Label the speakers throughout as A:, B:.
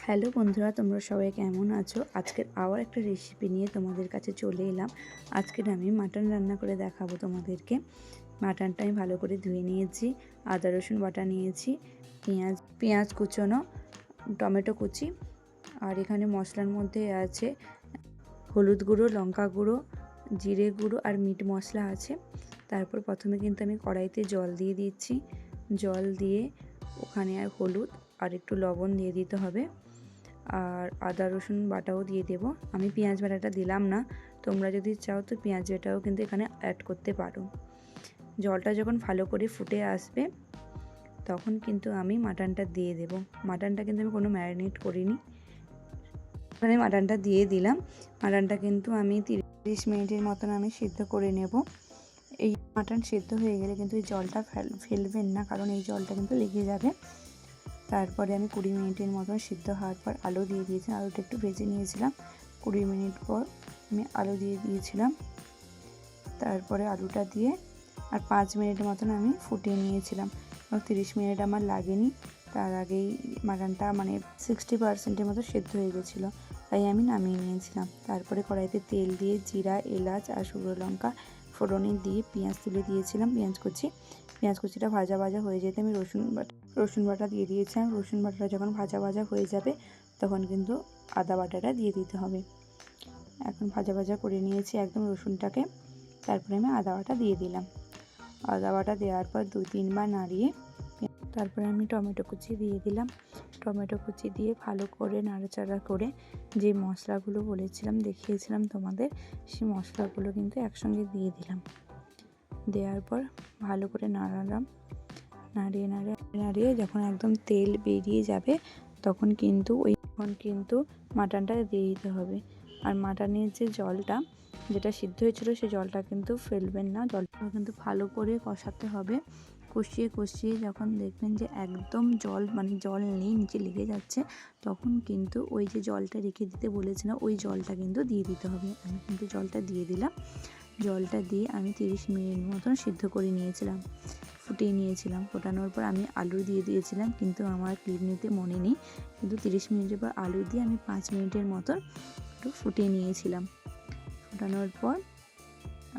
A: Hello বন্ধুরা, তোমরা সবাই কেমন আছো? আজকের আবার একটা রেসিপি নিয়ে তোমাদের কাছে চলে এলাম। আজকের আমি মাটন রান্না করে দেখাবো তোমাদেরকে। মাটনটা আমি ভালো করে ধুয়ে নিয়েছি, আদা রসুন বাটা নিয়েছি, পেঁয়াজ কুচোনো, টমেটো কুচি, আর এখানে মশলার মধ্যে আছে হলুদ গুঁড়ো, লঙ্কা গুঁড়ো, জিরে গুঁড়ো আর মিট মশলা আছে। তারপর প্রথমে কিন্তু আমি কড়াইতে জল দিয়ে দিচ্ছি। জল দিয়ে ওখানে আর হলুদ আর একটু লবণ দিয়ে দিতে হবে, আর আদা রসুন বাটাও দিয়ে দেব। আমি পেঁয়াজ বাটাটা দিলাম না, তোমরা যদি চাও তো পেঁয়াজ বাটাও কিন্তু এখানে অ্যাড করতে পারো। জলটা যখন ভালো করে ফুটে আসবে তখন কিন্তু আমি মাটনটা দিয়ে দেব। মাটনটা কিন্তু আমি কোনো ম্যারিনেট করিনি, এখানে মাটনটা দিয়ে দিলাম। মাটনটা কিন্তু আমি 30 মিনিটের মতন আমি সিদ্ধ করে নেব। এই মাটন সিদ্ধ হয়ে গেলে কিন্তু এই জলটা ফেলবেন না, কারণ এই জলটা কিন্তু লেগে যাবে। তারপরে আমি 20 মিনিটের মতন সিদ্ধ হওয়ার পর আলু দিয়ে দিয়েছিলাম। আলুটা একটু ভেজে নিয়েছিলাম। 20 মিনিট পর আমি আলু দিয়ে দিয়েছিলাম। তারপরে আলুটা দিয়ে আর 5 মিনিট মতন আমি ফুটিয়ে নিয়েছিলাম। 30 মিনিট আমার লাগেনি, তার আগেই মাটনটা 60% মতো সেদ্ধ হয়ে গেছিলো, তাই আমি নামিয়ে নিয়েছিলাম। তারপরে কড়াইতে তেল দিয়ে জিরা, এলাচ আর শুকনো লঙ্কা ফোড়নে দিয়ে পেঁয়াজ তুলে দিয়েছিলাম। পেঁয়াজ কুচিটা ভাজা হয়ে যেতে আমি রসুন বাটা দিয়ে দিয়েছিলাম। রসুন বাটাটা যখন ভাজা হয়ে যাবে তখন কিন্তু আদা বাটাটা দিয়ে দিতে হবে। এখন ভাজা করে নিয়েছি একদম রসুনটাকে। তারপরে আমি আদা বাটা দিয়ে দিলাম। আদা বাটা দেওয়ার পর 2-3 বার নাড়িয়ে তারপরে আমি টমেটো কুচি দিয়ে দিলাম। টমেটো কুচি দিয়ে ভালো করে নাড়াচাড়া করে যে মশলাগুলো বলেছিলাম, দেখিয়েছিলাম তোমাদের, সেই মশলাগুলো কিন্তু একসঙ্গে দিয়ে দিলাম। দেওয়ার পর ভালো করে নাড়িয়ে যখন একদম তেল বেরিয়ে যাবে তখন কিন্তু মাটনটা দিয়ে দিতে হবে। আর মাটনের যে জলটা যেটা সিদ্ধ হয়েছিল সেই জলটা কিন্তু ফেলবেন না, জলটা কিন্তু ভালো করে কষাতে হবে। কষিয়ে যখন দেখবেন যে একদম জল নেই, নিচে লেগে যাচ্ছে, তখন কিন্তু ওই যে জলটা রেখে দিতে বলেছিলাম ওই জলটা কিন্তু দিয়ে দিতে হবে। আমি কিন্তু জলটা দিয়ে দিলাম। জলটা দিয়ে আমি 30 মিনিট মতন সিদ্ধ করে নিয়েছিলাম, ফুটিয়ে নিয়েছিলাম। ফোটানোর পর আমি আলু দিয়ে দিয়েছিলাম, কিন্তু আমার ক্লিপ নিতে মনে নেই, কিন্তু 30 মিনিটের পর আলু দিয়ে আমি 5 মিনিটের মতন একটু ফুটিয়ে নিয়েছিলাম। ফোটানোর পর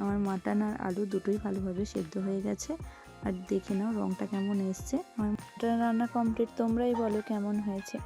A: আমার মাটন আর আলু দুটোই ভালোভাবে সেদ্ধ হয়ে গেছে। আর দেখে নাও রঙটা কেমন এসছে। আমার মাটন রান্না কমপ্লিট, তোমরাই বলো কেমন হয়েছে।